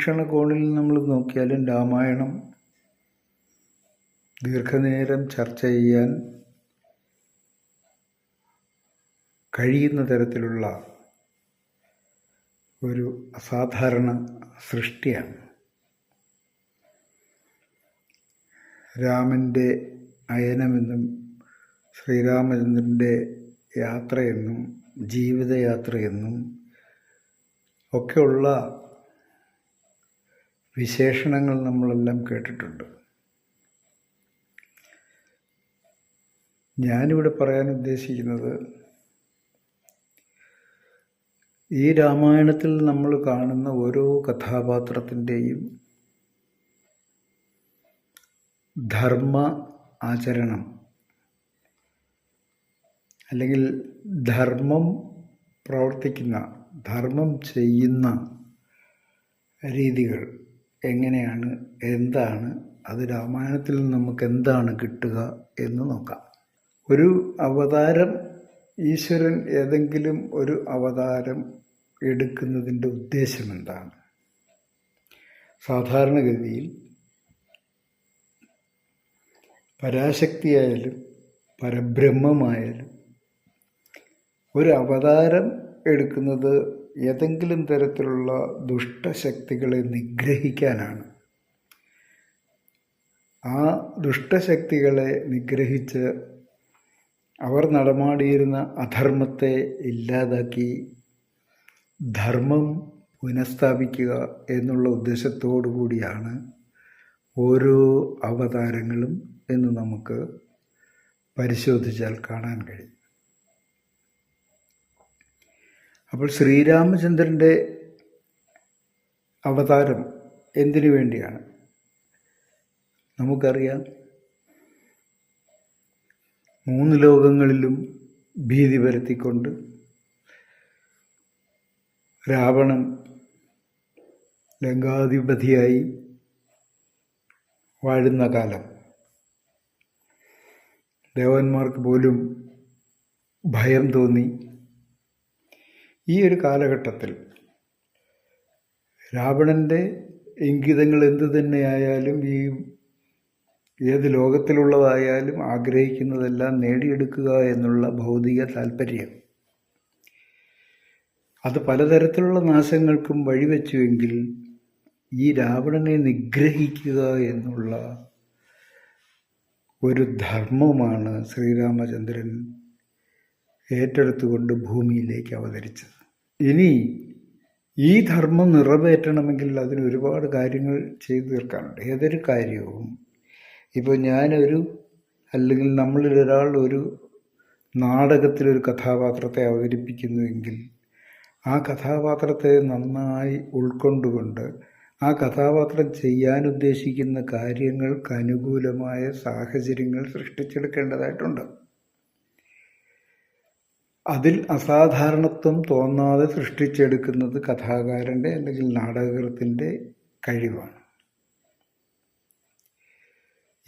വീക്ഷണകോണിൽ നമ്മൾ നോക്കിയാലും രാമായണം ദീർഘനേരം ചർച്ച ചെയ്യാൻ കഴിയുന്ന തരത്തിലുള്ള ഒരു അസാധാരണ സൃഷ്ടിയാണ്. രാമൻ്റെ അയനമെന്നും ശ്രീരാമചന്ദ്രൻ്റെ യാത്രയെന്നും ജീവിതയാത്രയെന്നും ഒക്കെയുള്ള വിശേഷണങ്ങൾ നമ്മളെല്ലാം കേട്ടിട്ടുണ്ട്. ഞാനിവിടെ പറയാൻ ഉദ്ദേശിക്കുന്നത്, ഈ രാമായണത്തിൽ നമ്മൾ കാണുന്ന ഓരോ കഥാപാത്രത്തിൻ്റെയും ധർമ്മ ആചരണം അല്ലെങ്കിൽ ധർമ്മം പ്രവർത്തിക്കുന്ന, ധർമ്മം ചെയ്യുന്ന രീതികൾ എങ്ങനെയാണ്, എന്താണ്, അത് രാമായണത്തിൽ നിന്ന് നമുക്ക് എന്താണ് കിട്ടുക എന്ന് നോക്കാം. ഒരു അവതാരം, ഈശ്വരൻ ഏതെങ്കിലും ഒരു അവതാരം എടുക്കുന്നതിൻ്റെ ഉദ്ദേശം എന്താണ്? സാധാരണഗതിയിൽ പരാശക്തിയായാലും പരബ്രഹ്മമായാലും ഒരു അവതാരം എടുക്കുന്നത് ഏതെങ്കിലും തരത്തിലുള്ള ദുഷ്ടശക്തികളെ നിഗ്രഹിക്കാനാണ്. ആ ദുഷ്ടശക്തികളെ നിഗ്രഹിച്ച് അവർ നടമാടിയിരുന്ന അധർമ്മത്തെ ഇല്ലാതാക്കി ധർമ്മം പുനഃസ്ഥാപിക്കുക എന്നുള്ള ഉദ്ദേശത്തോടു കൂടിയാണ് ഓരോ അവതാരങ്ങളും എന്ന് നമുക്ക് പരിശോധിച്ചാൽ കാണാൻ കഴിയും. അപ്പോൾ ശ്രീരാമചന്ദ്രൻ്റെ അവതാരം എന്തിനു വേണ്ടിയാണ്? നമുക്കറിയാം, 3 ലോകങ്ങളിലും ഭീതി പരത്തിക്കൊണ്ട് രാവണൻ ലങ്കാധിപതിയായി വാഴുന്ന കാലം, ദേവന്മാർക്ക് പോലും ഭയം തോന്നി. ഈ ഒരു കാലഘട്ടത്തിൽ രാവണൻ്റെ ഇംഗിതങ്ങൾ എന്തു തന്നെയായാലും, ഈ ഏത് ലോകത്തിലുള്ളതായാലും ആഗ്രഹിക്കുന്നതെല്ലാം നേടിയെടുക്കുക എന്നുള്ള ഭൗതിക താല്പര്യം, അത് പലതരത്തിലുള്ള നാശങ്ങൾക്കും വഴിവെച്ചുവെങ്കിൽ ഈ രാവണനെ നിഗ്രഹിക്കുക എന്നുള്ള ഒരു ധർമ്മമാണ് ശ്രീരാമചന്ദ്രൻ ഏറ്റെടുത്തുകൊണ്ട് ഭൂമിയിലേക്ക് അവതരിച്ചത്. ഇനി ഈ ധർമ്മം നിറവേറ്റണമെങ്കിൽ അതിന് ഒരുപാട് കാര്യങ്ങൾ ചെയ്തു തീർക്കാനുണ്ട്. ഏതൊരു കാര്യവും, ഇപ്പോൾ അല്ലെങ്കിൽ നമ്മളിലൊരാൾ ഒരു നാടകത്തിലൊരു കഥാപാത്രത്തെ അവതരിപ്പിക്കുന്നുവെങ്കിൽ ആ കഥാപാത്രത്തെ നന്നായി ഉൾക്കൊണ്ടുകൊണ്ട് ആ കഥാപാത്രം ചെയ്യാൻ ഉദ്ദേശിക്കുന്ന കാര്യങ്ങൾക്ക് അനുകൂലമായ സാഹചര്യങ്ങൾ സൃഷ്ടിച്ചെടുക്കേണ്ടതായിട്ടുണ്ട്. അതിൽ അസാധാരണത്വം തോന്നാതെ സൃഷ്ടിച്ചെടുക്കുന്നത് കഥാകാരൻ്റെ അല്ലെങ്കിൽ നാടകകൃത്തിൻ്റെ കഴിവാണ്.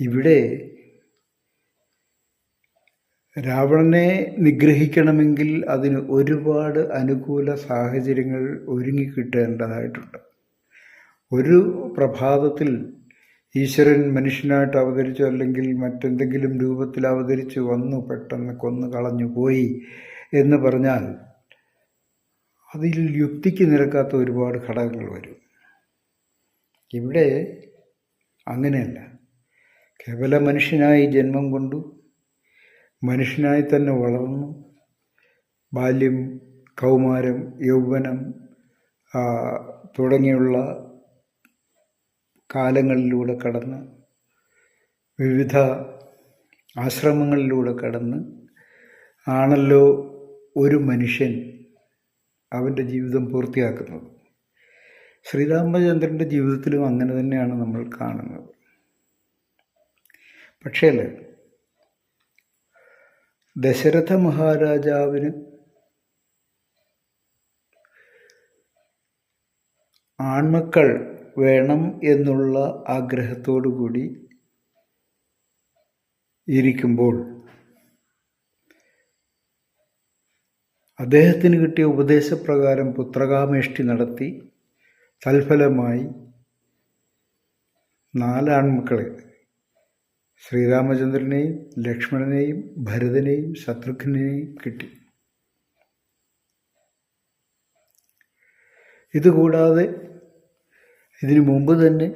ഇവിടെ രാവണനെ നിഗ്രഹിക്കണമെങ്കിൽ അതിന് ഒരുപാട് അനുകൂല സാഹചര്യങ്ങൾ ഒരുങ്ങിക്കിട്ടേണ്ടതായിട്ടുണ്ട്. ഒരു പ്രഭാതത്തിൽ ഈശ്വരൻ മനുഷ്യനായിട്ട് അവതരിച്ചു, അല്ലെങ്കിൽ മറ്റെന്തെങ്കിലും രൂപത്തിൽ അവതരിച്ചു വന്നു, പെട്ടെന്ന് കൊന്നു കളഞ്ഞു പോയി എന്ന് പറഞ്ഞാൽ അതിൽ യുക്തിക്ക് നിരക്കാത്ത ഒരുപാട് ഘടകങ്ങൾ വരും. ഇവിടെ അങ്ങനെയല്ല. കേവല മനുഷ്യനായി ജന്മം കൊണ്ടു, മനുഷ്യനായി തന്നെ വളർന്നു, ബാല്യം, കൗമാരം, യൗവനം തുടങ്ങിയുള്ള കാലങ്ങളിലൂടെ കടന്ന്, വിവിധ ആശ്രമങ്ങളിലൂടെ കടന്ന് ആണല്ലോ ഒരു മനുഷ്യൻ അവൻ്റെ ജീവിതം പൂർത്തിയാക്കുന്നത്. ശ്രീരാമചന്ദ്രൻ്റെ ജീവിതത്തിലും അങ്ങനെ തന്നെയാണ് നമ്മൾ കാണുന്നത്. പക്ഷേ ദശരഥ മഹാരാജാവിന് ആൺമക്കൾ വേണം എന്നുള്ള ആഗ്രഹത്തോടു കൂടി ഇരിക്കുമ്പോൾ അദ്ദേഹത്തിന് കിട്ടിയ ഉപദേശപ്രകാരം പുത്രകാമേഷ്ടി നടത്തി തൽഫലമായി 4 ആൺമക്കളെ, ശ്രീരാമചന്ദ്രനെയും ലക്ഷ്മണനെയും ഭരതനെയും ശത്രുഘ്നെയും കിട്ടി. ഇതുകൂടാതെ ഇതിനു മുമ്പ് തന്നെ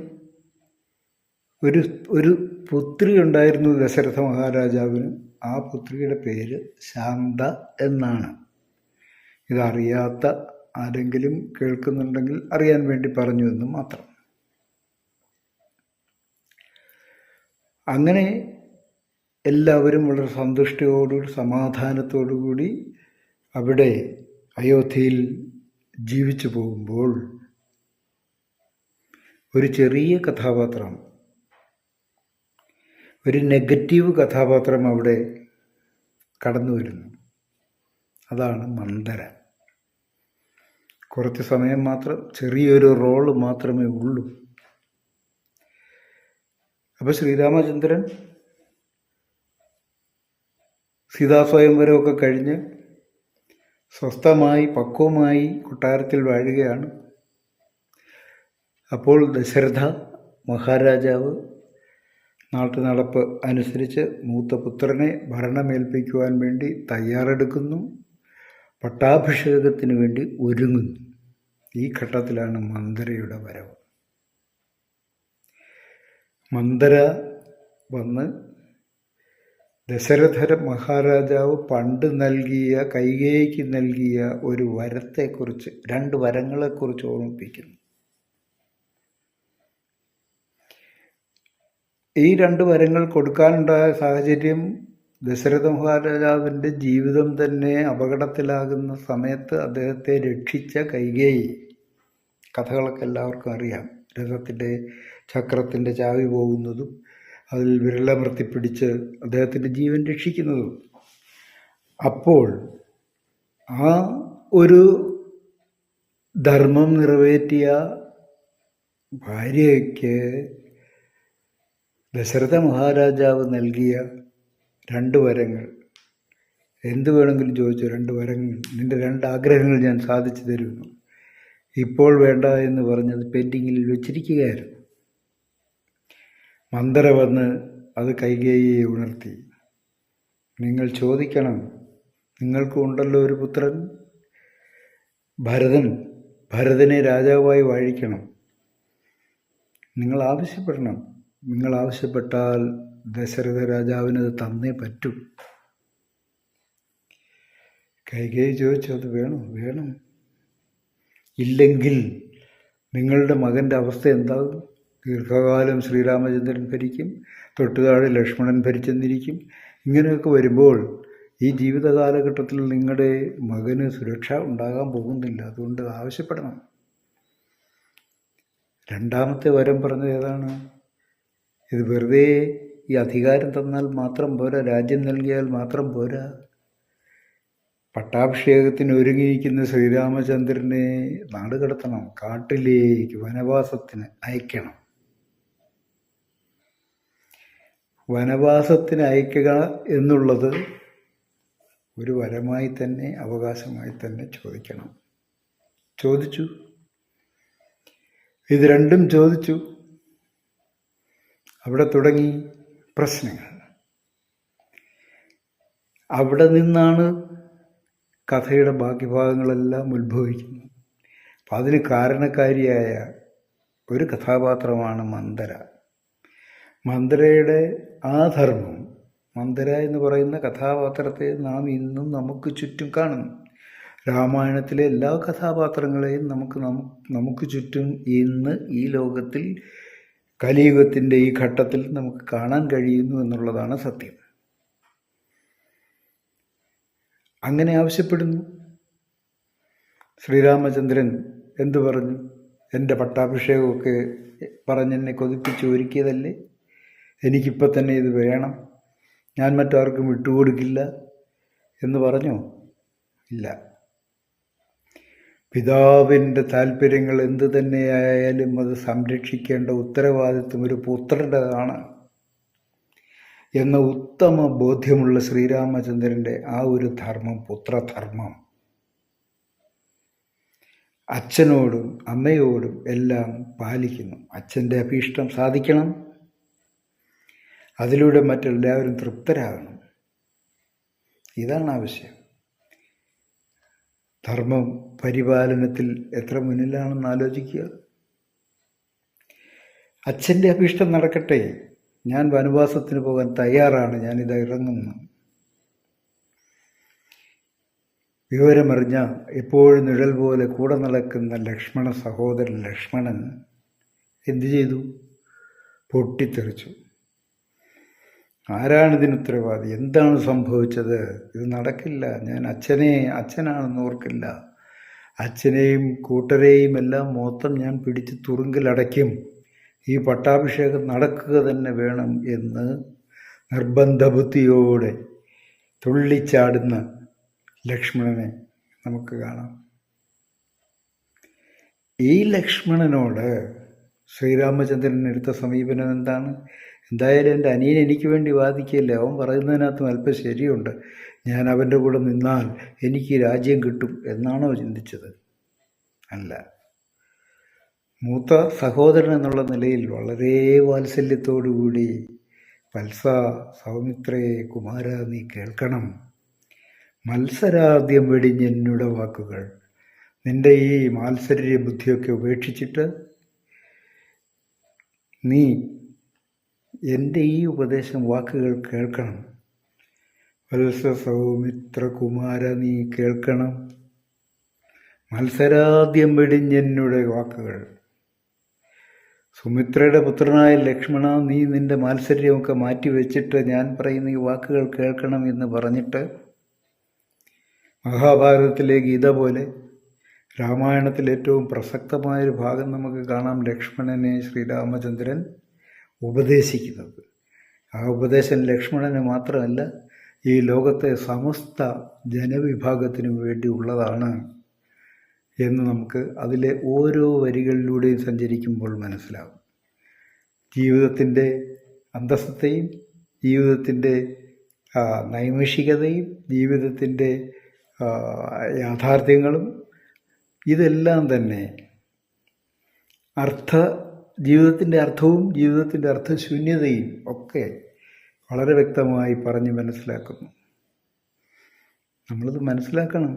ഒരു പുത്രി ഉണ്ടായിരുന്നു ദശരഥ മഹാരാജാവിന്. ആ പുത്രിയുടെ പേര് ശാന്ത എന്നാണ്. ഇതറിയാത്ത ആരെങ്കിലും കേൾക്കുന്നുണ്ടെങ്കിൽ അറിയാൻ വേണ്ടി പറഞ്ഞു എന്ന് മാത്രം. അങ്ങനെ എല്ലാവരും വളരെ സന്തുഷ്ടിയോടുകൂടി സമാധാനത്തോടുകൂടി അവിടെ അയോധ്യയിൽ ജീവിച്ചു പോകുമ്പോൾ ഒരു ചെറിയ കഥാപാത്രം, ഒരു നെഗറ്റീവ് കഥാപാത്രം അവിടെ കടന്നു വരുന്നു. അതാണ് മന്ദര. കുറച്ച് സമയം മാത്രം, ചെറിയൊരു റോള് മാത്രമേ ഉള്ളൂ. അപ്പോൾ ശ്രീരാമചന്ദ്രൻ സീതാസ്വയംവരമൊക്കെ കഴിഞ്ഞ് സ്വസ്ഥമായി പക്വമായി കൊട്ടാരത്തിൽ വാഴുകയാണ്. അപ്പോൾ ദശരഥ മഹാരാജാവ് നാട്ടുനടപ്പ് അനുസരിച്ച് മൂത്ത പുത്രനെ ഭരണമേൽപ്പിക്കുവാൻ വേണ്ടി തയ്യാറെടുക്കുന്നു. പട്ടാഭിഷേകത്തിന് വേണ്ടി ഒരുങ്ങുന്നു. ഈ ഘട്ടത്തിലാണ് മന്ദരയുടെ വരവ്. മന്ദര വന്ന് ദശരഥ മഹാരാജാവ് പണ്ട് നൽകിയ, കൈകേയിക്ക് നൽകിയ ഒരു വരത്തെക്കുറിച്ച്, 2 വരങ്ങളെക്കുറിച്ച് ഓർമ്മിപ്പിക്കുന്നു. ഈ 2 വരങ്ങൾ കൊടുക്കാനുണ്ടായ സാഹചര്യം ദശരഥ മഹാരാജാവിൻ്റെ ജീവിതം തന്നെ അപകടത്തിലാകുന്ന സമയത്ത് അദ്ദേഹത്തെ രക്ഷിച്ച കൈകേയി. കഥകളൊക്കെ എല്ലാവർക്കും അറിയാം. രഥത്തിൻ്റെ ചക്രത്തിൻ്റെ ചാവി പോകുന്നതും അതിൽ വിരലമർത്തിപ്പിടിച്ച് അദ്ദേഹത്തിൻ്റെ ജീവൻ രക്ഷിക്കുന്നതും. അപ്പോൾ ആ ഒരു ധർമ്മം നിറവേറ്റിയ ഭാര്യയ്ക്ക് ദശരഥ മഹാരാജാവ് നൽകിയ 2 വരങ്ങൾ, എന്ത് വേണമെങ്കിലും ചോദിച്ചു, 2 വരങ്ങൾ, നിൻ്റെ 2 ആഗ്രഹങ്ങൾ ഞാൻ സാധിച്ചു തരുന്നു. ഇപ്പോൾ വേണ്ട എന്ന് പറഞ്ഞത് പെൻഡിങ്ങിൽ വെച്ചിരിക്കുകയായിരുന്നു. മന്ദര വന്ന് അത് കൈകേയിയെ ഉണർത്തി. നിങ്ങൾ ചോദിക്കണം, നിങ്ങൾക്കും ഉണ്ടല്ലോ ഒരു പുത്രൻ ഭരതൻ, ഭരതനെ രാജാവായി വാഴിക്കണം. നിങ്ങൾ ആവശ്യപ്പെടണം. നിങ്ങൾ ആവശ്യപ്പെട്ടാൽ ദശരഥ രാജാവിനത് തന്നേ പറ്റൂ. കൈകേയി ചോദിച്ചു, അത് വേണം? വേണം. ഇല്ലെങ്കിൽ നിങ്ങളുടെ മകൻ്റെ അവസ്ഥ എന്താകും? ദീർഘകാലം ശ്രീരാമചന്ദ്രൻ ഭരിക്കും, തൊട്ടുതാഴെ ലക്ഷ്മണൻ ഭരിച്ചെന്നിരിക്കും. ഇങ്ങനെയൊക്കെ വരുമ്പോൾ ഈ ജീവിത കാലഘട്ടത്തിൽ നിങ്ങളുടെ മകന് സുരക്ഷ ഉണ്ടാകാൻ പോകുന്നില്ല. അതുകൊണ്ട് ആവശ്യപ്പെടണം. 2ാമത്തെ വരം പറഞ്ഞത് ഏതാണ്? ഇത് വെറുതെ ഈ അധികാരം തന്നാൽ മാത്രം പോരാ, രാജ്യം നൽകിയാൽ മാത്രം പോരാ. പട്ടാഭിഷേകത്തിന് ഒരുങ്ങിയിരിക്കുന്ന ശ്രീരാമചന്ദ്രനെ നാട് കടത്തണം, കാട്ടിലേക്ക് വനവാസത്തിന് അയക്കണം. വനവാസത്തിന് അയക്കുക എന്നുള്ളത് ഒരു വരമായി തന്നെ, അവകാശമായി തന്നെ ചോദിക്കണം. ചോദിച്ചു. ഇത് 2ഉം ചോദിച്ചു. അവിടെ തുടങ്ങി പ്രശ്നങ്ങൾ. അവിടെ നിന്നാണ് കഥയുടെ ബാക്കി ഭാഗങ്ങളെല്ലാം ഉത്ഭവിക്കുന്നത്. അപ്പം അതിന് കാരണക്കാരിയായ ഒരു കഥാപാത്രമാണ് മന്ദര. മന്ദരയുടെ ആ ധർമ്മം, മന്ദര എന്ന് പറയുന്ന കഥാപാത്രത്തെ നാം ഇന്നും നമുക്ക് ചുറ്റും കാണുന്നു. രാമായണത്തിലെ എല്ലാ കഥാപാത്രങ്ങളെയും നമുക്ക് ചുറ്റും ഇന്ന് ഈ ലോകത്തിൽ കലിയുഗത്തിൻ്റെ ഈ ഘട്ടത്തിൽ നമുക്ക് കാണാൻ കഴിയുന്നു എന്നുള്ളതാണ് സത്യം. അങ്ങനെ ആവശ്യപ്പെടുന്നു. ശ്രീരാമചന്ദ്രൻ എന്തു പറഞ്ഞു? എൻ്റെ പട്ടാഭിഷേകമൊക്കെ പറഞ്ഞെന്നെ കൊതിപ്പിച്ച് ഒരുക്കിയതല്ലേ, എനിക്കിപ്പോൾ തന്നെ ഇത് വേണം, ഞാൻ മറ്റാർക്കും വിട്ടുകൊടുക്കില്ല എന്ന് പറഞ്ഞോ? ഇല്ല. പിതാവിൻ്റെ താല്പര്യങ്ങൾ എന്തു തന്നെയായാലും അത് സംരക്ഷിക്കേണ്ട ഉത്തരവാദിത്വം ഒരു പുത്രൻ്റെതാണ് എന്ന ഉത്തമ ബോധ്യമുള്ള ശ്രീരാമചന്ദ്രൻ്റെ ആ ഒരു ധർമ്മം, പുത്രധർമ്മം, അച്ഛനോടും അമ്മയോടും എല്ലാം പാലിക്കുന്നു. അച്ഛൻ്റെ അഭീഷ്ടം സാധിക്കണം, അതിലൂടെ മറ്റെല്ലാവരും തൃപ്തരാകണം. ഇതാണ് ആവശ്യം. ധർമ്മം പരിപാലനത്തിൽ എത്ര മുന്നിലാണെന്ന് ആലോചിക്കുക. അച്ഛൻ്റെ അഭീഷ്ടം നടക്കട്ടെ, ഞാൻ വനവാസത്തിന് പോകാൻ തയ്യാറാണ്, ഞാനിതാ ഇറങ്ങുന്നു. വിവരമറിഞ്ഞ എപ്പോഴും നിഴൽ പോലെ കൂടെ നടക്കുന്ന ലക്ഷ്മണ സഹോദരൻ ലക്ഷ്മണൻ എന്തു ചെയ്തു? പൊട്ടിത്തെറിച്ചു. ആരാണിതിന് ഉത്തരവാദി? എന്താണ് സംഭവിച്ചത്? ഇത് നടക്കില്ല, ഞാൻ അച്ഛനാണെന്ന് ഓർക്കില്ല, അച്ഛനെയും കൂട്ടരെയും എല്ലാം മൊത്തം ഞാൻ പിടിച്ച് തുറുങ്കിലടയ്ക്കും, ഈ പട്ടാഭിഷേകം നടക്കുക തന്നെ വേണം എന്ന് നിർബന്ധ ബുദ്ധിയോടെ തുള്ളിച്ചാടുന്ന ലക്ഷ്മണനെ നമുക്ക് കാണാം. ഈ ലക്ഷ്മണനോട് ശ്രീരാമചന്ദ്രൻ എടുത്ത സമീപനം എന്താണ്? എന്തായാലും എൻ്റെ അനിയൻ എനിക്ക് വേണ്ടി വാദിക്കില്ല, അവൻ പറയുന്നതിനകത്തും അല്പം ശരിയുണ്ട്, ഞാൻ അവൻ്റെ കൂടെ നിന്നാൽ എനിക്ക് രാജ്യം കിട്ടും എന്നാണോ ചിന്തിച്ചത്? അല്ല. മൂത്ത സഹോദരൻ എന്നുള്ള നിലയിൽ വളരെ വാത്സല്യത്തോടുകൂടി, വത്സ, സൗമിത്രേ, കുമാര, നീ കേൾക്കണം, മത്സരാദ്യം വെടിഞ്ഞെന്നുടെ വാക്കുകൾ, നിന്റെ ഈ മാത്സര്യ ബുദ്ധിയൊക്കെ ഉപേക്ഷിച്ചിട്ട് നീ എൻ്റെ ഈ ഉപദേശം വാക്കുകൾ കേൾക്കണം. വത്സ, സൗമിത്ര, കുമാര, നീ കേൾക്കണം, മത്സരാദ്യം വെടിഞ്ഞെന്നുടെ വാക്കുകൾ. സുമിത്രയുടെ പുത്രനായ ലക്ഷ്മണ, നീ നിന്റെ മാത്സര്യമൊക്കെ മാറ്റി വെച്ചിട്ട് ഞാൻ പറയുന്ന ഈ വാക്കുകൾ കേൾക്കണം എന്ന് പറഞ്ഞിട്ട് മഹാഭാരതത്തിലെ ഗീത പോലെ രാമായണത്തിൽ ഏറ്റവും പ്രസക്തമായൊരു ഭാഗം നമുക്ക് കാണാം. ലക്ഷ്മണനെ ശ്രീരാമചന്ദ്രൻ ഉപദേശിക്കുന്നത്. ആ ഉപദേശം ലക്ഷ്മണന് മാത്രമല്ല, ഈ ലോകത്തെ സമസ്ത ജനവിഭാഗത്തിനും വേണ്ടി ഉള്ളതാണ് എന്ന് നമുക്ക് അതിലെ ഓരോ വരികളിലൂടെയും സഞ്ചരിക്കുമ്പോൾ മനസ്സിലാവും. ജീവിതത്തിൻ്റെ അന്തസ്സത്തെയും ജീവിതത്തിൻ്റെ നൈമിഷികതയും ജീവിതത്തിൻ്റെ യാഥാർത്ഥ്യങ്ങളും ഇതെല്ലാം തന്നെ ജീവിതത്തിൻ്റെ അർത്ഥവും ജീവിതത്തിൻ്റെ അർത്ഥശൂന്യതയും ഒക്കെ വളരെ വ്യക്തമായി പറഞ്ഞ് മനസ്സിലാക്കുന്നു. നമ്മളത് മനസ്സിലാക്കണം.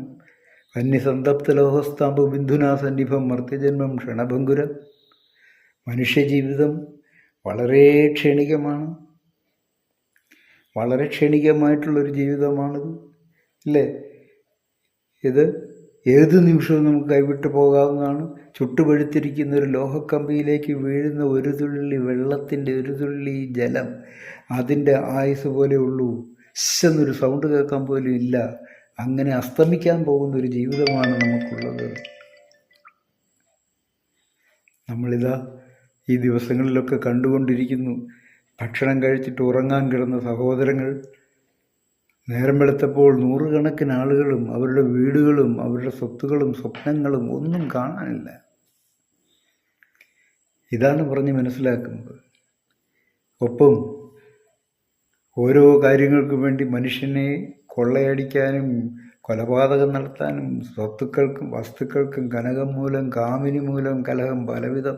വന്യസന്തപ്ത ലോഹസ്താമ്പ് ബിന്ദുനാ സന്നിഭം മർത്യജന്മം ക്ഷണഭങ്കുരം. മനുഷ്യജീവിതം വളരെ ക്ഷണികമാണ്, വളരെ ക്ഷണികമായിട്ടുള്ളൊരു ജീവിതമാണിത്, അല്ലേ? ഇത് ഏത് നിമിഷവും നമുക്ക് കൈവിട്ട് പോകാവുന്നതാണ്. ചുട്ടുപഴുത്തിരിക്കുന്ന ഒരു ലോഹക്കമ്പിയിലേക്ക് വീഴുന്ന ഒരു തുള്ളി വെള്ളത്തിൻ്റെ ഒരു തുള്ളി ജലം, അതിൻ്റെ ആയുസ് പോലെ ഉള്ളൂ. എന്നൊരു സൗണ്ട് കേൾക്കാൻ പോലും ഇല്ല. അങ്ങനെ അസ്തമിക്കാൻ പോകുന്ന ഒരു ജീവിതമാണ് നമുക്കുള്ളത്. നമ്മളിതാ ഈ ദിവസങ്ങളിലൊക്കെ കണ്ടുകൊണ്ടിരിക്കുന്നു. ഭക്ഷണം കഴിച്ചിട്ട് ഉറങ്ങാൻ കിടന്ന സഹോദരങ്ങൾ നേരം വെളുത്തപ്പോൾ നൂറുകണക്കിന് ആളുകളും അവരുടെ വീടുകളും അവരുടെ സ്വത്തുകളും സ്വപ്നങ്ങളും ഒന്നും കാണാനില്ല. ഇതാണ് പറഞ്ഞ് മനസ്സിലാക്കുന്നത്. ഒപ്പം ഓരോ കാര്യങ്ങൾക്കും വേണ്ടി മനുഷ്യനെ കൊള്ളയടിക്കാനും കൊലപാതകം നടത്താനും സ്വത്തുക്കൾക്കും വസ്തുക്കൾക്കും കനകം മൂലം കാമിനി മൂലം കലഹം പലവിധം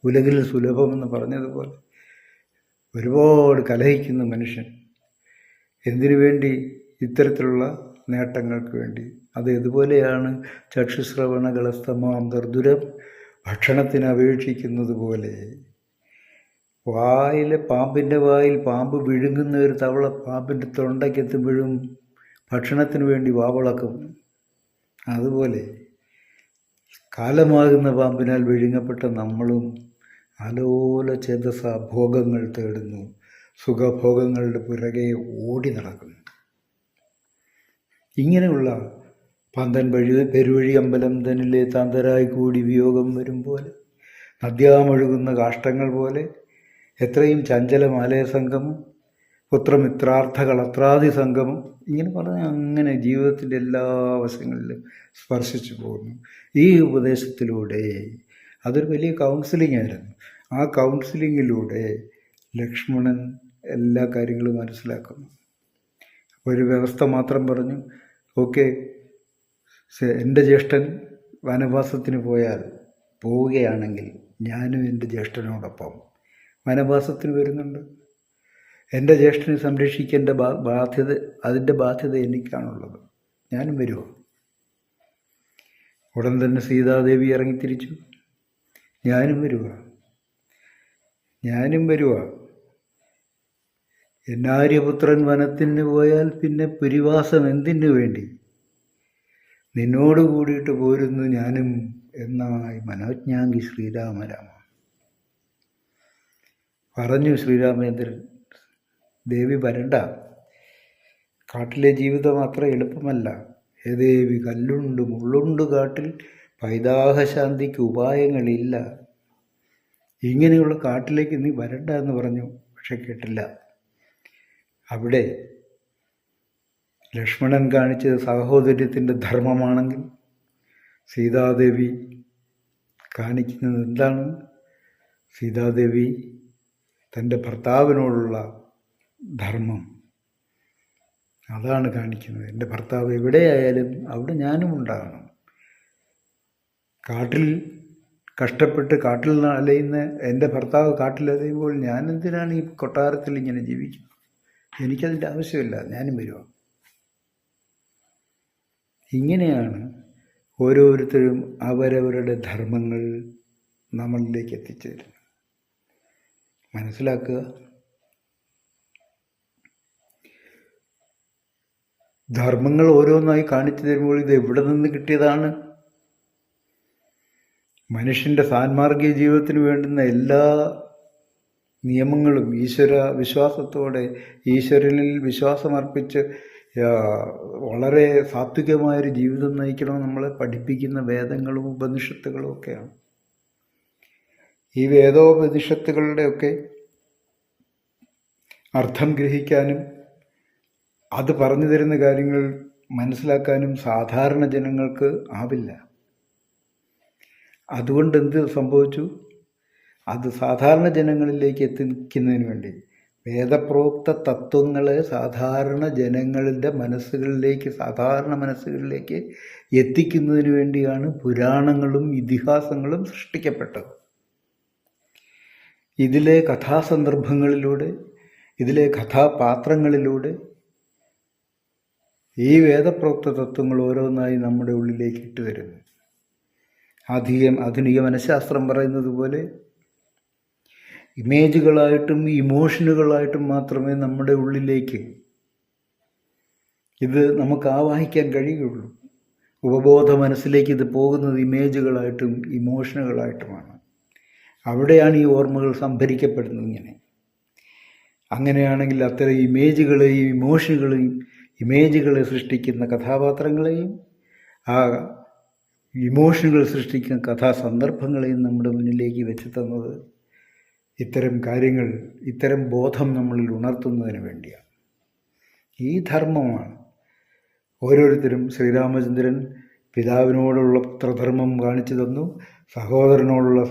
ഉലകിൽ സുലഭമെന്ന് പറഞ്ഞതുപോലെ ഒരുപാട് കലഹിക്കുന്ന മനുഷ്യൻ. എന്തിനു വേണ്ടി? ഇത്തരത്തിലുള്ള നേട്ടങ്ങൾക്ക് വേണ്ടി. അത് ഇതുപോലെയാണ് ചക്ഷുശ്രവണകളസ്തമാം ദർദുരം ഭക്ഷണത്തിന് അപേക്ഷിക്കുന്നത് പോലെ. പാമ്പിൻ്റെ വായിൽ പാമ്പ് വിഴുങ്ങുന്ന ഒരു തവള പാമ്പിൻ്റെ തൊണ്ടയ്ക്കെത്തുമ്പോഴും ഭക്ഷണത്തിന് വേണ്ടി വാവളക്കും. അതുപോലെ കാലമാകുന്ന പാമ്പിനാൽ വിഴുങ്ങപ്പെട്ട നമ്മളും ആലോല ചേതസ ഭോഗങ്ങൾ തേടുന്നു, സുഖഭോഗങ്ങളുടെ പുറകെ ഓടി നടക്കുന്നു. ഇങ്ങനെയുള്ള പന്തൻ പെരുവഴി അമ്പലം തന്നിലെ താന്തരായി കൂടി വിയോഗം വരും പോലെ, നദ്യാമൊഴുകുന്ന കാഷ്ടങ്ങൾ പോലെ എത്രയും ചഞ്ചലമാലയ സംഗമം, പുത്രമിത്രാർത്ഥ കളത്രാദി സംഗമം, ഇങ്ങനെ പറഞ്ഞാൽ അങ്ങനെ ജീവിതത്തിൻ്റെ എല്ലാ വശങ്ങളിലും സ്പർശിച്ചു പോകുന്നു. ഈ ഉപദേശത്തിലൂടെ അതൊരു വലിയ കൗൺസിലിംഗ് ആയിരുന്നു. ആ കൗൺസിലിങ്ങിലൂടെ ലക്ഷ്മണൻ എല്ലാ കാര്യങ്ങളും മനസ്സിലാക്കുന്നു. അപ്പോൾ ഒരു വ്യവസ്ഥ മാത്രം പറഞ്ഞു, ഓക്കെ, എൻ്റെ ജ്യേഷ്ഠൻ വനവാസത്തിന് പോവുകയാണെങ്കിൽ ഞാനും എൻ്റെ ജ്യേഷ്ഠനോടൊപ്പം വനവാസത്തിന് വരുന്നുണ്ട്. എൻ്റെ ജ്യേഷ്ഠനെ സംരക്ഷിക്കേണ്ട ബാധ്യത, അതിൻ്റെ ബാധ്യത എനിക്കാണുള്ളത്. ഞാനും വരുമോ? ഉടൻ തന്നെ സീതാദേവി ഇറങ്ങിത്തിരിച്ചു. ഞാനും വരുക. എന്നാര്യപുത്രൻ വനത്തിന് പോയാൽ പിന്നെ പുരിവാസം എന്തിനു വേണ്ടി? നിന്നോട് കൂടിയിട്ട് പോരുന്നു ഞാനും എന്നായി മനോജ്ഞാംഗി ശ്രീരാമ. പറഞ്ഞു ശ്രീരാമചന്ദ്രൻ, ദേവി വരണ്ട. കാട്ടിലെ ജീവിതം അത്ര എളുപ്പമല്ല. ഹേ ദേവി, കല്ലുണ്ട് മുള്ളുണ്ട് കാട്ടിൽ, പൈതാഹശാന്തിക്ക് ഉപായങ്ങളില്ല. ഇങ്ങനെയുള്ള കാട്ടിലേക്ക് നീ വരണ്ട എന്ന് പറഞ്ഞു. പക്ഷെ കേട്ടില്ല. അവിടെ ലക്ഷ്മണൻ കാണിച്ചത് സഹോദര്യത്തിൻ്റെ ധർമ്മമാണെങ്കിൽ സീതാദേവി കാണിക്കുന്നത് എന്താണ്? സീതാദേവി തൻ്റെ ഭർത്താവിനോടുള്ള ധർമ്മം അതാണ് കാണിക്കുന്നത്. എൻ്റെ ഭർത്താവ് എവിടെയായാലും അവിടെ ഞാനും ഉണ്ടാകണം. കാട്ടിൽ കഷ്ടപ്പെട്ട് കാട്ടിൽ അലയുന്ന എൻ്റെ ഭർത്താവ് കാട്ടിലലയുമ്പോൾ ഞാൻ എന്തിനാണ് ഈ കൊട്ടാരത്തിൽ ഇങ്ങനെ ജീവിക്കുന്നത്? എനിക്കതിൻ്റെ ആവശ്യമില്ല. ഞാനും വരുക. ഇങ്ങനെയാണ് ഓരോരുത്തരും അവരവരുടെ ധർമ്മങ്ങൾ നമ്മളിലേക്ക് എത്തിച്ചേരുന്നത്. മനസ്സിലാക്കുക. ധർമ്മങ്ങൾ ഓരോന്നായി കാണിച്ചു തരുമ്പോൾ ഇത് എവിടെ നിന്ന് കിട്ടിയതാണ്? മനുഷ്യൻ്റെ സാൻമാർഗിക ജീവിതത്തിന് വേണ്ടുന്ന എല്ലാ നിയമങ്ങളും ഈശ്വര വിശ്വാസത്തോടെ, ഈശ്വരനിൽ വിശ്വാസമർപ്പിച്ച് വളരെ സാത്വികമായൊരു ജീവിതം നയിക്കണം നമ്മളെ പഠിപ്പിക്കുന്ന വേദങ്ങളും ഉപനിഷത്തുകളും ഒക്കെയാണ്. ഈ വേദോപനിഷത്തുകളുടെയൊക്കെ അർത്ഥം ഗ്രഹിക്കാനും അത് പറഞ്ഞു തരുന്ന കാര്യങ്ങൾ മനസ്സിലാക്കാനും സാധാരണ ജനങ്ങൾക്ക് ആവില്ല. അതുകൊണ്ട് എന്ത് സംഭവിച്ചു? അത് സാധാരണ ജനങ്ങളിലേക്ക് എത്തിക്കുന്നതിന് വേണ്ടി വേദപ്രോക്ത തത്വങ്ങളെ സാധാരണ ജനങ്ങളുടെ സാധാരണ മനസ്സുകളിലേക്ക് എത്തിക്കുന്നതിന് വേണ്ടിയാണ് പുരാണങ്ങളും ഇതിഹാസങ്ങളും സൃഷ്ടിക്കപ്പെട്ടത്. ഇതിലെ കഥാസന്ദർഭങ്ങളിലൂടെ, ഇതിലെ കഥാപാത്രങ്ങളിലൂടെ ഈ വേദപ്രോക്ത തത്വങ്ങൾ ഓരോന്നായി നമ്മുടെ ഉള്ളിലേക്ക് ഇട്ടുവരുന്നു. ആധുനിക മനഃശാസ്ത്രം പറയുന്നത് പോലെ ഇമേജുകളായിട്ടും ഇമോഷനുകളായിട്ടും മാത്രമേ നമ്മുടെ ഉള്ളിലേക്ക് ഇത് നമുക്ക് ആവാഹിക്കാൻ കഴിയുകയുള്ളൂ. ഉപബോധ മനസ്സിലേക്ക് ഇത് പോകുന്നത് ഇമേജുകളായിട്ടും ഇമോഷനുകളായിട്ടുമാണ്. അവിടെയാണ് ഈ ഓർമ്മകൾ സംഭരിക്കപ്പെടുന്നത്. അങ്ങനെയാണെങ്കിൽ അത്തരം ഇമേജുകളെയും ഇമേജുകളെ സൃഷ്ടിക്കുന്ന കഥാപാത്രങ്ങളെയും ആ ഇമോഷനുകൾ സൃഷ്ടിക്കുന്ന കഥാസന്ദർഭങ്ങളെയും നമ്മുടെ മുന്നിലേക്ക് വെച്ച് തന്നത് ഇത്തരം കാര്യങ്ങൾ, ഇത്തരം ബോധം നമ്മളിൽ ഉണർത്തുന്നതിന് വേണ്ടിയാണ്. ഈ ധർമ്മമാണ് ഓരോരുത്തരും. ശ്രീരാമചന്ദ്രൻ പിതാവിനോടുള്ള പുത്രധർമ്മം കാണിച്ചു തന്നു, സഹോദരനോടുള്ള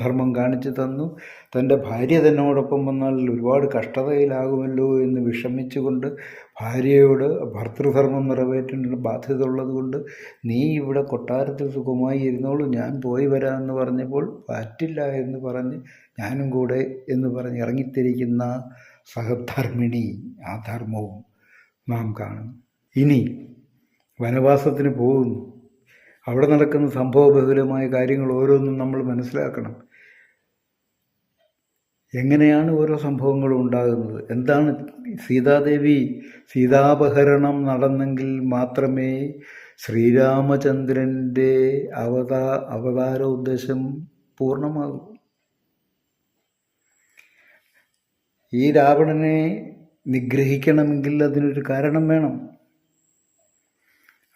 ധർമ്മം കാണിച്ചു തന്നു. തൻ്റെ ഭാര്യ തന്നോടൊപ്പം വന്നാൽ ഒരുപാട് കഷ്ടതയിലാകുമല്ലോ എന്ന് വിഷമിച്ചുകൊണ്ട് ഭാര്യയോട് ഭർതൃധർമ്മം നിറവേറ്റേണ്ട ബാധ്യത ഉള്ളതുകൊണ്ട് നീ ഇവിടെ കൊട്ടാരത്തിൽ സുഖമായി ഇരുന്നോളൂ, ഞാൻ പോയി വരാമെന്ന് പറഞ്ഞപ്പോൾ പറ്റില്ല എന്ന് പറഞ്ഞ് ഞാനും കൂടെ എന്ന് പറഞ്ഞ് ഇറങ്ങിത്തിരിക്കുന്ന സഹധർമ്മിണി, ആ ധർമ്മവും നാം കാണും. ഇനി വനവാസത്തിന് പോകുന്നു. അവിടെ നടക്കുന്ന സംഭവബഹുലമായ കാര്യങ്ങൾ ഓരോന്നും നമ്മൾ മനസ്സിലാക്കണം. എങ്ങനെയാണ് ഓരോ സംഭവങ്ങളും ഉണ്ടാകുന്നത്? എന്താണ് സീതാപഹരണം നടന്നെങ്കിൽ മാത്രമേ ശ്രീരാമചന്ദ്രൻ്റെ അവതാര ഉദ്ദേശം പൂർണ്ണമാകൂ. ഈ രാവണനെ നിഗ്രഹിക്കണമെങ്കിൽ അതിനൊരു കാരണം വേണം.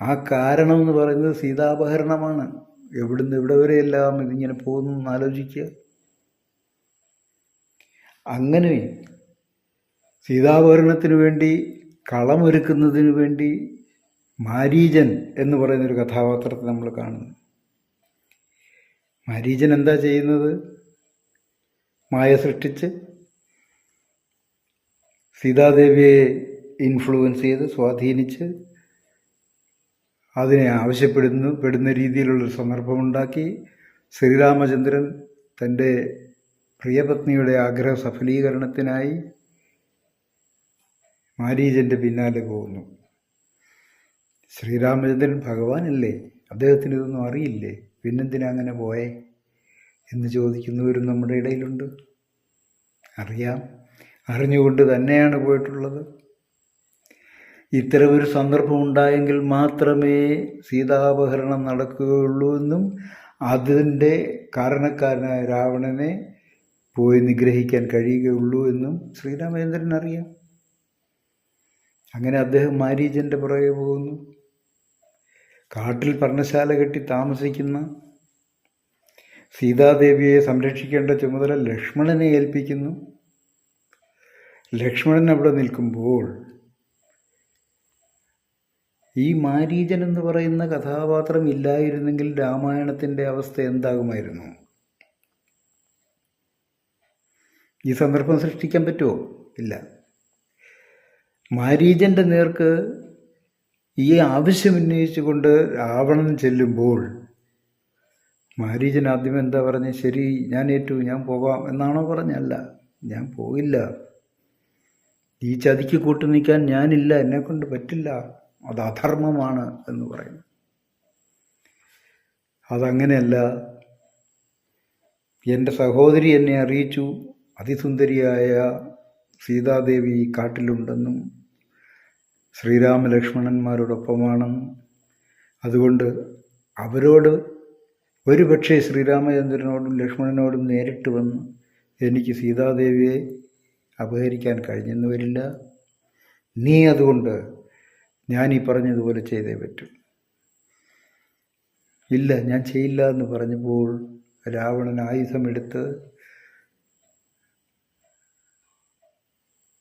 ആ കാരണം എന്ന് പറയുന്നത് സീതാപഹരണമാണ്. എവിടുന്ന് എവിടെ വരെയെല്ലാം ഇതിങ്ങനെ പോകുന്നു ആലോചിക്കുക. അങ്ങനെ സീതാപഹരണത്തിന് വേണ്ടി കളമൊരുക്കുന്നതിന് വേണ്ടി മാരീചൻ എന്ന് പറയുന്നൊരു കഥാപാത്രത്തെ നമ്മൾ കാണുന്നു. മാരീചൻ എന്താ ചെയ്യുന്നത്? മായ സൃഷ്ടിച്ച് സീതാദേവിയെ ഇൻഫ്ലുവൻസ് ചെയ്ത് സ്വാധീനിച്ച് അതിനെ പെടുന്ന രീതിയിലുള്ളൊരു സന്ദർഭമുണ്ടാക്കി ശ്രീരാമചന്ദ്രൻ തൻ്റെ പ്രിയപത്നിയുടെ ആഗ്രഹ സഫലീകരണത്തിനായി മാരീചൻ്റെ പിന്നാലെ പോകുന്നു. ശ്രീരാമചന്ദ്രൻ ഭഗവാനല്ലേ, അദ്ദേഹത്തിന് ഇതൊന്നും അറിയില്ലേ, പിന്നെന്തിനാ അങ്ങനെ പോയേ എന്ന് ചോദിക്കുന്നവരും നമ്മുടെ ഇടയിലുണ്ട്. അറിയാം, അറിഞ്ഞുകൊണ്ട് തന്നെയാണ് പോയിട്ടുള്ളത്. ഇത്തരമൊരു സന്ദർഭം ഉണ്ടായെങ്കിൽ മാത്രമേ സീതാപഹരണം നടക്കുകയുള്ളൂ എന്നും അതിൻ്റെ കാരണക്കാരനായ രാവണനെ പോയി നിഗ്രഹിക്കാൻ കഴിയുകയുള്ളൂ എന്നും ശ്രീരാമചന്ദ്രൻ അറിയാം. അങ്ങനെ അദ്ദേഹം മാരീചൻ്റെ പുറകെ പോകുന്നു. കാട്ടിൽ പർണശാല കെട്ടി താമസിക്കുന്ന സീതാദേവിയെ സംരക്ഷിക്കേണ്ട ചുമതല ലക്ഷ്മണനെ ഏൽപ്പിക്കുന്നു. ലക്ഷ്മണൻ അവിടെ നിൽക്കുമ്പോൾ ഈ മാരീചൻ എന്ന് പറയുന്ന കഥാപാത്രം ഇല്ലായിരുന്നെങ്കിൽ രാമായണത്തിൻ്റെ അവസ്ഥ എന്താകുമായിരുന്നു? ഈ സന്ദർഭം സൃഷ്ടിക്കാൻ പറ്റുമോ? ഇല്ല. മാരീചൻ്റെ നേർക്ക് ഈ ആവശ്യം ഉന്നയിച്ചുകൊണ്ട് രാവണൻ ചെല്ലുമ്പോൾ മാരീചൻ ആദ്യം എന്താ പറഞ്ഞ്, ശരി ഞാൻ ഏറ്റു, ഞാൻ പോകാം എന്നാണോ പറഞ്ഞല്ല, ഞാൻ പോയില്ല, ഈ ചതിക്ക് കൂട്ടു നിൽക്കാൻ ഞാനില്ല, എന്നെക്കൊണ്ട് പറ്റില്ല, അത് അധർമ്മമാണ് എന്ന് പറയുന്നു. അതങ്ങനെയല്ല, എൻ്റെ സഹോദരി എന്നെ അറിയിച്ചു, അതിസുന്ദരിയായ സീതാദേവി കാട്ടിലുണ്ടെന്നും ശ്രീരാമലക്ഷ്മണന്മാരോടൊപ്പമാണെന്നും അതുകൊണ്ട് അവരോട് ഒരുപക്ഷെ ശ്രീരാമചന്ദ്രനോടും ലക്ഷ്മണനോടും നേരിട്ട് വന്ന് എനിക്ക് സീതാദേവിയെ അപഹരിക്കാൻ കഴിഞ്ഞെന്ന് വരില്ല. നീ അതുകൊണ്ട് ഞാൻ ഈ പറഞ്ഞതുപോലെ ചെയ്തേ പറ്റൂ. ഇല്ല, ഞാൻ ചെയ്യില്ല എന്ന് പറഞ്ഞപ്പോൾ രാവണൻ ആയുധമെടുത്ത്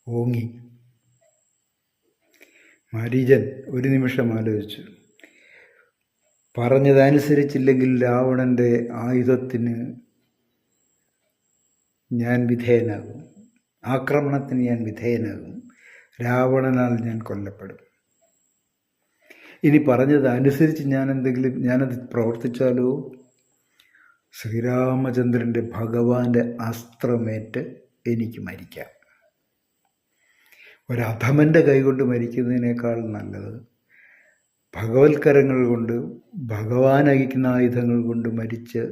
ഓങ്ങി. മാരീചൻ ഒരു നിമിഷം ആലോചിച്ചു. പറഞ്ഞതനുസരിച്ചില്ലെങ്കിൽ രാവണൻ്റെ ആയുധത്തിന് ഞാൻ വിധേയനാകും, ആക്രമണത്തിന് ഞാൻ വിധേയനാകും, രാവണനാൽ ഞാൻ കൊല്ലപ്പെടും. ഇനി പറഞ്ഞതനുസരിച്ച് ഞാനത് പ്രവർത്തിച്ചാലോ ശ്രീരാമചന്ദ്രൻ്റെ ഭഗവാന്റെ അസ്ത്രമേറ്റ് എനിക്ക് മരിക്കാം. ഒരധമൻ്റെ കൈകൊണ്ട് മരിക്കുന്നതിനേക്കാൾ നല്ലത് ഭഗവത്കരങ്ങൾ കൊണ്ട്, ഭഗവാൻ അയക്കുന്ന ആയുധങ്ങൾ കൊണ്ട് മരിച്ച്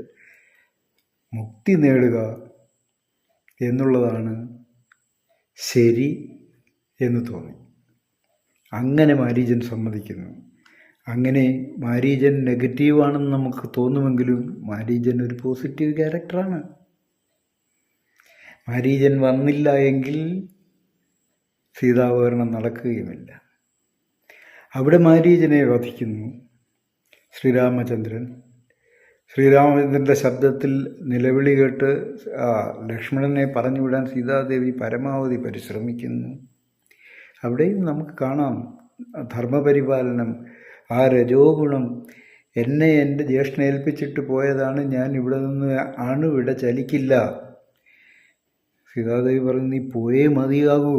മുക്തി നേടുക എന്നുള്ളതാണ് ശരി എന്ന് തോന്നി. അങ്ങനെ മാരീചൻ സമ്മതിക്കുന്നു. അങ്ങനെ മാരീചൻ നെഗറ്റീവാണെന്ന് നമുക്ക് തോന്നുമെങ്കിലും മാരീചൻ ഒരു പോസിറ്റീവ് ക്യാരക്ടറാണ്. മാരീചൻ വന്നില്ല എങ്കിൽ സീതാപഹരണം നടക്കുകയുമില്ല. അവിടെ മാരീചനെ വധിക്കുന്നു ശ്രീരാമചന്ദ്രൻ. ശ്രീരാമചന്ദ്രൻ്റെ ശബ്ദത്തിൽ നിലവിളി കേട്ട് ലക്ഷ്മണനെ പറഞ്ഞുവിടാൻ സീതാദേവി പരമാവധി പരിശ്രമിക്കുന്നു. അവിടെയും നമുക്ക് കാണാം ധർമ്മപരിപാലനം, ആ രജോഗുണം. എന്നെ എൻ്റെ ജ്യേഷ്ഠനെ ഏൽപ്പിച്ചിട്ട് പോയതാണ്, ഞാൻ ഇവിടെ നിന്ന് അണുവിട ചലിക്കില്ല. സീതാദേവി പറഞ്ഞു, നീ പോയേ മതിയാകൂ,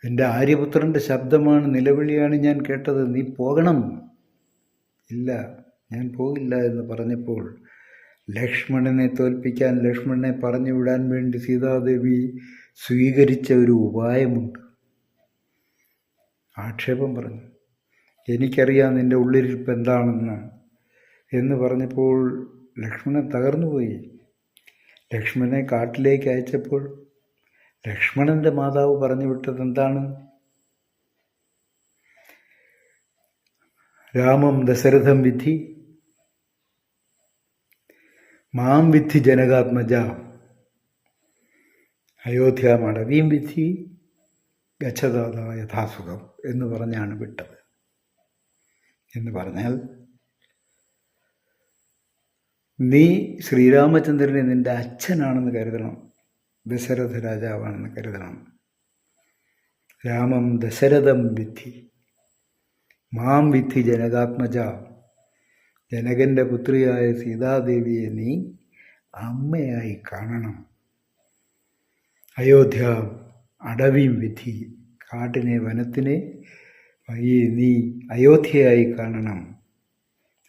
എൻ്റെ ആര്യപുത്രൻ്റെ ശബ്ദമാണ്, നിലവിളിയാണ് ഞാൻ കേട്ടത്, നീ പോകണം. ഇല്ല, ഞാൻ പോകില്ല എന്ന് പറഞ്ഞപ്പോൾ ലക്ഷ്മണനെ തോൽപ്പിക്കാൻ, ലക്ഷ്മണനെ പറഞ്ഞു വിടാൻ വേണ്ടി സീതാദേവി സ്വീകരിച്ച ഒരു ഉപായമുണ്ട്. ആക്ഷേപം പറഞ്ഞു, എനിക്കറിയാം നിൻ്റെ ഉള്ളിരിപ്പ് എന്താണെന്ന് എന്ന് പറഞ്ഞപ്പോൾ ലക്ഷ്മണൻ തകർന്നുപോയി. ലക്ഷ്മണനെ കാട്ടിലേക്ക് അയച്ചപ്പോൾ ലക്ഷ്മണൻ്റെ മാതാവ് പറഞ്ഞു വിട്ടത് എന്താണ്? രാമം ദശരഥം വിദ്ധി മാം വിദ്ധി ജനകാത്മജ അയോധ്യാമടവീം വിദ്ധി ഗച്ഛതാത യഥാസുഖം എന്ന് പറഞ്ഞാണ് വിട്ടത്. എന്ന് പറഞ്ഞാൽ നീ ശ്രീരാമചന്ദ്രനെ നിൻ്റെ അച്ഛനാണെന്ന് കരുതണം, ദശരഥ രാജാവാണെന്ന് കരുതണം. രാമം ദശരഥം വിദ്ധി മാം വിദ്ധി ജനകാത്മജ, ജനകൻ്റെ പുത്രിയായ സീതാദേവിയെ നീ അമ്മയായി കാണണം. അയോധ്യ അടവിയും വിധി, കാട്ടിനെ വനത്തിനെ നീ അയോധ്യയായി കാണണം.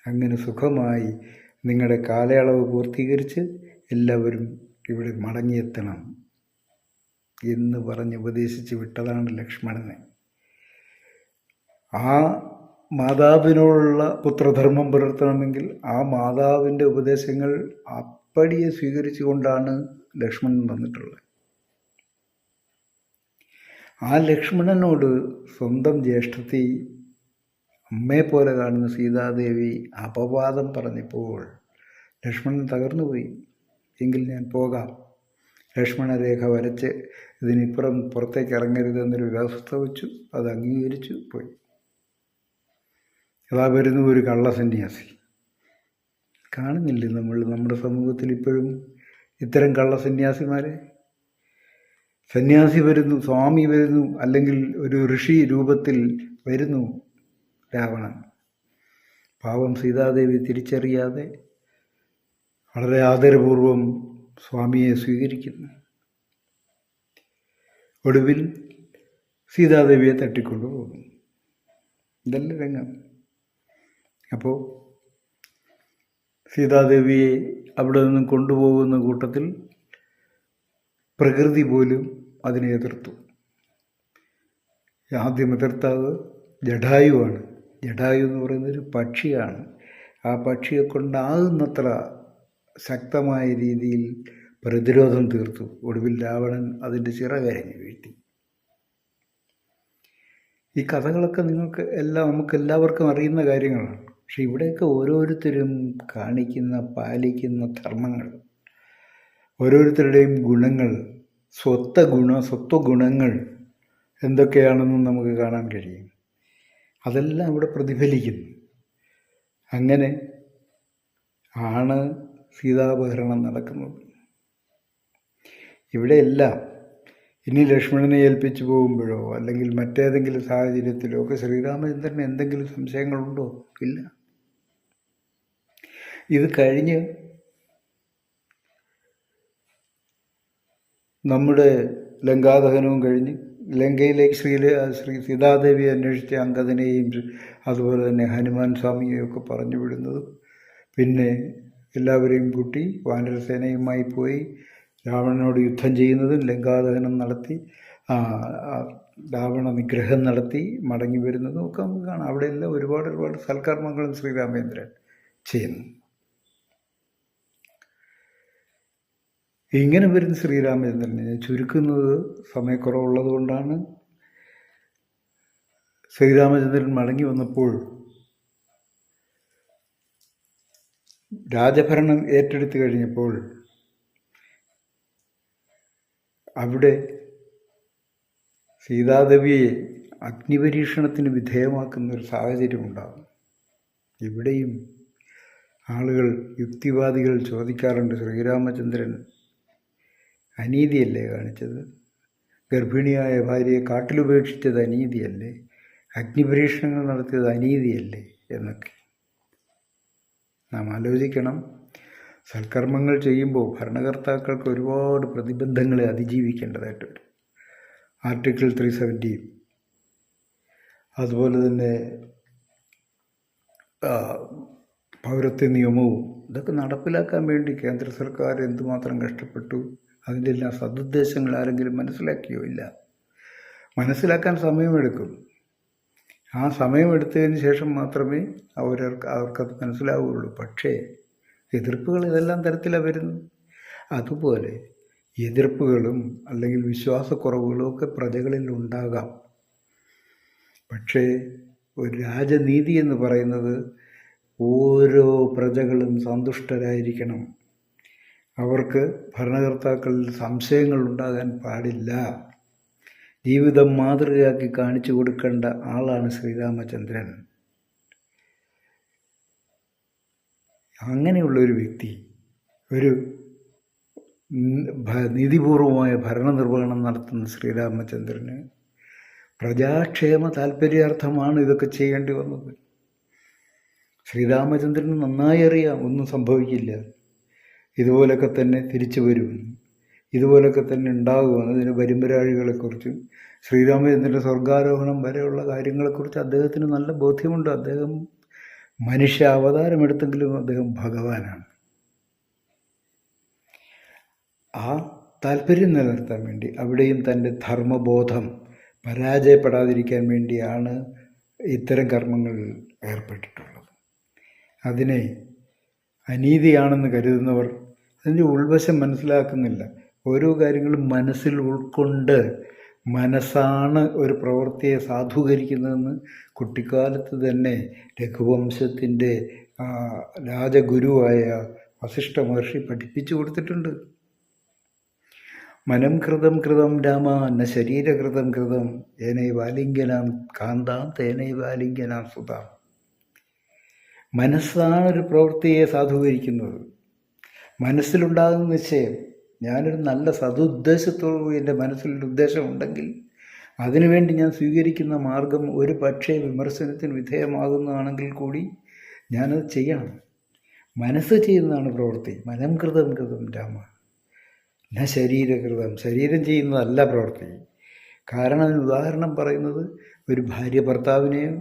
അങ്ങനെ സുഖമായി നിങ്ങളുടെ കാലയളവ് പൂർത്തീകരിച്ച് എല്ലാവരും ഇവിടെ മടങ്ങിയെത്തണം എന്ന് പറഞ്ഞ് ഉപദേശിച്ച് വിട്ടതാണ് ലക്ഷ്മണനെ. ആ മാതാവിനോടുള്ള പുത്രധർമ്മം പുലർത്തണമെങ്കിൽ ആ മാതാവിൻ്റെ ഉപദേശങ്ങൾ അപ്പടിയെ സ്വീകരിച്ചുകൊണ്ടാണ് ലക്ഷ്മണൻ വന്നിട്ടുള്ളത്. ആ ലക്ഷ്മണനോട് സ്വന്തം ജ്യേഷ്ഠത്തി അമ്മയെപ്പോലെ കാണുന്ന സീതാദേവി അപവാദം പറഞ്ഞപ്പോൾ ലക്ഷ്മണൻ തകർന്നുപോയി. എങ്കിൽ ഞാൻ പോകാം, ലക്ഷ്മണരേഖ വരച്ച് ഇതിനിപ്പുറം പുറത്തേക്ക് ഇറങ്ങരുതെന്നൊരു വ്യവസ്ഥ വെച്ചു. അത് അംഗീകരിച്ചു പോയി. അതാ വരുന്നു ഒരു കള്ളസന്യാസി. കാണുന്നില്ലേ നമ്മുടെ സമൂഹത്തിൽ ഇപ്പോഴും ഇത്തരം കള്ളസന്യാസിമാരെ? സന്യാസി വരുന്നു, സ്വാമി വരുന്നു, അല്ലെങ്കിൽ ഒരു ഋഷി രൂപത്തിൽ വരുന്നു രാവണൻ. പാവം സീതാദേവി തിരിച്ചറിയാതെ വളരെ ആദരപൂർവം സ്വാമിയെ സ്വീകരിക്കുന്നു. ഒടുവിൽ സീതാദേവിയെ തട്ടിക്കൊണ്ടുപോകുന്നു. ഇതല്ല രംഗം. അപ്പോൾ സീതാദേവിയെ അവിടെ നിന്നും കൊണ്ടുപോകുന്ന കൂട്ടത്തിൽ പ്രകൃതി പോലും അതിനെ എതിർത്തു. ആദ്യം എതിർത്തത് ജടായുവാണ്. ജടായു എന്ന് പറയുന്നൊരു പക്ഷിയാണ്. ആ പക്ഷിയെ കൊണ്ടാകുന്നത്ര ശക്തമായ രീതിയിൽ പ്രതിരോധം തീർത്തു. ഒടുവിൽ രാവണൻ അതിൻ്റെ ചിറകരഞ്ഞു വീഴ്ത്തി. ഈ കഥകളൊക്കെ നമുക്ക് എല്ലാവർക്കും അറിയുന്ന കാര്യങ്ങളാണ്. പക്ഷെ ഇവിടെയൊക്കെ ഓരോരുത്തരും കാണിക്കുന്ന പാലിക്കുന്ന ധർമ്മങ്ങൾ, ഓരോരുത്തരുടെയും ഗുണങ്ങൾ, സ്വത്വഗുണങ്ങൾ എന്തൊക്കെയാണെന്നും നമുക്ക് കാണാൻ കഴിയും. അതെല്ലാം ഇവിടെ പ്രതിഫലിക്കുന്നു. അങ്ങനെ ആണ് സീതാപഹരണം നടക്കുന്നത്. ഇവിടെയെല്ലാം ഇനി ലക്ഷ്മണനെ ഏൽപ്പിച്ചു പോകുമ്പോഴോ അല്ലെങ്കിൽ മറ്റേതെങ്കിലും സാഹചര്യത്തിലോ ഒക്കെ ശ്രീരാമചന്ദ്രന് എന്തെങ്കിലും സംശയങ്ങളുണ്ടോ? ഇല്ല. ഇത് കഴിഞ്ഞ് നമ്മുടെ ലങ്കാദഹനവും കഴിഞ്ഞ് ലങ്കയിലേക്ക് സീതാദേവിയെ അന്വേഷിച്ച അങ്കദനെയും അതുപോലെ തന്നെ ഹനുമാൻ സ്വാമിയെയും ഒക്കെ പറഞ്ഞു വിടുന്നതും പിന്നെ എല്ലാവരെയും കൂട്ടി വാനരസേനയുമായി പോയി രാവണനോട് യുദ്ധം ചെയ്യുന്നതും ലങ്കാദഹനം നടത്തി രാവണ നിഗ്രഹം നടത്തി മടങ്ങി വരുന്നതും ഒക്കെ നമുക്ക് കാണാം. അവിടെയെല്ലാം ഒരുപാട് സൽക്കർമ്മങ്ങളും ശ്രീരാമചന്ദ്രൻ ചെയ്യുന്നു. ഇങ്ങനെ വരുന്ന ശ്രീരാമചന്ദ്രനെ ചുരുക്കുന്നത് സമയക്കുറവുള്ളത് കൊണ്ടാണ്. ശ്രീരാമചന്ദ്രൻ മടങ്ങി വന്നപ്പോൾ രാജഭരണം ഏറ്റെടുത്തു കഴിഞ്ഞപ്പോൾ അവിടെ സീതാദേവിയെ അഗ്നിപരീക്ഷണത്തിന് വിധേയമാക്കുന്ന ഒരു സാഹചര്യം ഉണ്ടാകും. ഇവിടെയും ആളുകൾ, യുക്തിവാദികൾ ചോദിക്കാറുണ്ട്, ശ്രീരാമചന്ദ്രൻ അനീതിയല്ലേ കാണിച്ചത്? ഗർഭിണിയായ ഭാര്യയെ കാട്ടിലുപേക്ഷിച്ചത് അനീതിയല്ലേ? അഗ്നിപരീക്ഷണങ്ങൾ നടത്തിയത് അനീതിയല്ലേ എന്നൊക്കെ നാം ആലോചിക്കണം. സൽക്കർമ്മങ്ങൾ ചെയ്യുമ്പോൾ ഭരണകർത്താക്കൾക്ക് ഒരുപാട് പ്രതിബന്ധങ്ങളെ അതിജീവിക്കേണ്ടതായിട്ട് വരും. ആർട്ടിക്കിൾ 370 അതുപോലെ തന്നെ പൗരത്വ നിയമവും ഇതൊക്കെ നടപ്പിലാക്കാൻ വേണ്ടി കേന്ദ്ര സർക്കാർ എന്തുമാത്രം കഷ്ടപ്പെട്ടു. അതിൻ്റെ എല്ലാം സദുദ്ദേശങ്ങൾ ആരെങ്കിലും മനസ്സിലാക്കിയോ? ഇല്ല. മനസ്സിലാക്കാൻ സമയമെടുക്കും. ആ സമയമെടുത്തതിന് ശേഷം മാത്രമേ അവർക്കത് മനസ്സിലാവുകയുള്ളൂ. പക്ഷേ എതിർപ്പുകൾ ഇതെല്ലാം തരത്തിലാണ് വരുന്നത്. അതുപോലെ എതിർപ്പുകളും അല്ലെങ്കിൽ വിശ്വാസക്കുറവുകളും ഒക്കെ പ്രജകളിൽ ഉണ്ടാകാം. പക്ഷേ ഒരു രാജനീതി എന്ന് പറയുന്നത് ഓരോ പ്രജകളും സന്തുഷ്ടരായിരിക്കണം. അവർക്ക് ഭരണകർത്താക്കളിൽ സംശയങ്ങൾ ഉണ്ടാകാൻ പാടില്ല. ജീവിതം മാതൃകയാക്കി കാണിച്ചു കൊടുക്കേണ്ട ആളാണ് ശ്രീരാമചന്ദ്രൻ. അങ്ങനെയുള്ളൊരു വ്യക്തി ഒരു നീതിപൂർവമായ ഭരണനിർവഹണം നടത്തുന്ന ശ്രീരാമചന്ദ്രന് പ്രജാക്ഷേമ താല്പര്യാർത്ഥമാണ് ഇതൊക്കെ ചെയ്യേണ്ടി വന്നത്. ശ്രീരാമചന്ദ്രന് നന്നായി അറിയാം ഒന്നും സംഭവിക്കില്ല, ഇതുപോലൊക്കെ തന്നെ തിരിച്ചു വരും. ഇതുപോലൊക്കെ തന്നെ ഉണ്ടാകുമെന്ന്, ഇതിന് വരുംവരാഴികളെക്കുറിച്ചും ശ്രീരാമചന്ദ്രൻ്റെ സ്വർഗാരോഹണം വരെയുള്ള കാര്യങ്ങളെക്കുറിച്ച് അദ്ദേഹത്തിന് നല്ല ബോധ്യമുണ്ട്. അദ്ദേഹം മനുഷ്യ അവതാരമെടുത്തെങ്കിലും അദ്ദേഹം ഭഗവാനാണ്. ആ താല്പര്യം നിലനിർത്താൻ വേണ്ടി അവിടെയും തൻ്റെ ധർമ്മബോധം പരാജയപ്പെടാതിരിക്കാൻ വേണ്ടിയാണ് ഇത്തരം കർമ്മങ്ങളിൽ ഏർപ്പെട്ടിട്ടുള്ളത്. അതിനെ അനീതിയാണെന്ന് കരുതുന്നവർ അതിൻ്റെ ഉൾവശം മനസ്സിലാക്കുന്നില്ല. ഓരോ കാര്യങ്ങളും മനസ്സിൽ ഉൾക്കൊണ്ട് മനസ്സാണ് ഒരു പ്രവൃത്തിയെ സാധൂകരിക്കുന്നതെന്ന് കുട്ടിക്കാലത്ത് തന്നെ രഘുവംശത്തിൻ്റെ രാജഗുരുവായ വസിഷ്ഠ മഹർഷി പഠിപ്പിച്ചു കൊടുത്തിട്ടുണ്ട്. മനം കൃതം കൃതം രാമ ന ശരീരകൃതം കൃതം ഏനൈവാലിംഗനാം കാന്താം തേനൈവാലിംഗനാം സുതാം. മനസ്സാണ് ഒരു പ്രവൃത്തിയെ സാധൂകരിക്കുന്നത്. മനസ്സിലുണ്ടാകുന്ന നിശ്ചയം, ഞാനൊരു നല്ല സതുദ്ദേശത്തോടുകൂടി എൻ്റെ മനസ്സിലൊരു ഉദ്ദേശമുണ്ടെങ്കിൽ അതിനുവേണ്ടി ഞാൻ സ്വീകരിക്കുന്ന മാർഗം ഒരു പക്ഷേ വിമർശനത്തിന് വിധേയമാകുന്നതാണെങ്കിൽ കൂടി ഞാനത് ചെയ്യണം. മനസ്സ് ചെയ്യുന്നതാണ് പ്രവൃത്തി. മനം കൃതം കൃതം രാമ ന ശരീരകൃതം. ശരീരം ചെയ്യുന്നതല്ല പ്രവൃത്തി. കാരണം അതിന് ഉദാഹരണം പറയുന്നത് ഒരു ഭാര്യ ഭർത്താവിനെയോ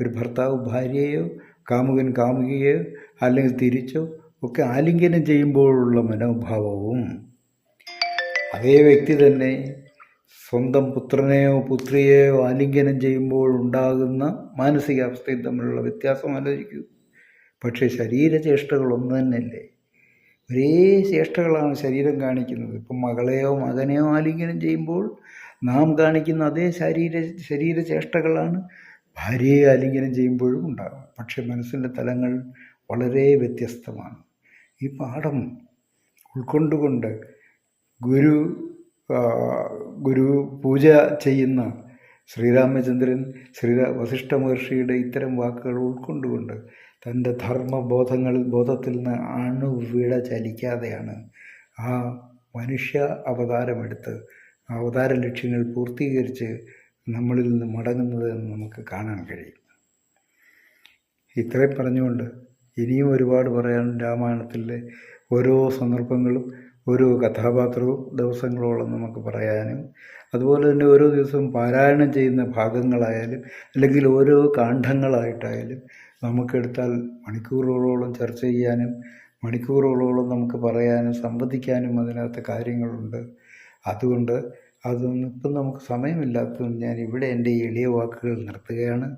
ഒരു ഭർത്താവ് ഭാര്യയെയോ കാമുകൻ കാമുകിയെയോ അല്ലെങ്കിൽ തിരിച്ചോ ഒക്കെ ആലിംഗനം ചെയ്യുമ്പോഴുള്ള മനോഭാവവും അതേ വ്യക്തി തന്നെ സ്വന്തം പുത്രനെയോ പുത്രിയെയോ ആലിംഗനം ചെയ്യുമ്പോഴുണ്ടാകുന്ന മാനസികാവസ്ഥയും തമ്മിലുള്ള വ്യത്യാസം ആലോചിക്കൂ. പക്ഷേ ശരീരചേഷ്ടകൾ ഒന്ന് തന്നെയല്ലേ? ഒരേ ചേഷ്ടകളാണ് ശരീരം കാണിക്കുന്നത്. ഇപ്പം മകളെയോ മകനെയോ ആലിംഗനം ചെയ്യുമ്പോൾ നാം കാണിക്കുന്ന അതേ ശരീരചേഷ്ടകളാണ് ഭാര്യയെ ആലിംഗനം ചെയ്യുമ്പോഴും ഉണ്ടാകും. പക്ഷെ മനസ്സിൻ്റെ തലങ്ങൾ വളരെ വ്യത്യസ്തമാണ്. ഈ പാഠം ഉൾക്കൊണ്ടുകൊണ്ട് ഗുരു പൂജ ചെയ്യുന്ന ശ്രീരാമചന്ദ്രൻ വസിഷ്ഠ മഹർഷിയുടെ ഇത്തരം വാക്കുകൾ ഉൾക്കൊണ്ടുകൊണ്ട് തൻ്റെ ബോധത്തിൽ നിന്ന് അണുവിട ചലിക്കാതെയാണ് ആ മനുഷ്യ അവതാരമെടുത്ത് അവതാര ലക്ഷ്യങ്ങൾ പൂർത്തീകരിച്ച് നമ്മളിൽ നിന്ന് മടങ്ങുന്നത് എന്ന് നമുക്ക് കാണാൻ കഴിയും. ഇത്രയും പറഞ്ഞുകൊണ്ട് ഇനിയും ഒരുപാട് പറയാൻ രാമായണത്തിലെ ഓരോ സന്ദർഭങ്ങളും ഓരോ കഥാപാത്രവും ദിവസങ്ങളോളം നമുക്ക് പറയാനും അതുപോലെ തന്നെ ഓരോ ദിവസവും പാരായണം ചെയ്യുന്ന ഭാഗങ്ങളായാലും അല്ലെങ്കിൽ ഓരോ കാണ്ഡങ്ങളായിട്ടായാലും നമുക്കെടുത്താൽ മണിക്കൂറുകളോളം ചർച്ച ചെയ്യാനും മണിക്കൂറുകളോളം നമുക്ക് പറയാനും സംവദിക്കാനും അതിനകത്ത് കാര്യങ്ങളുണ്ട്. അതുകൊണ്ട് അതൊന്നും ഇപ്പം നമുക്ക് സമയമില്ലാത്തതുകൊണ്ട് ഞാൻ ഇവിടെ എൻ്റെ എളിയ വാക്കുകൾ നിർത്തുകയാണ്.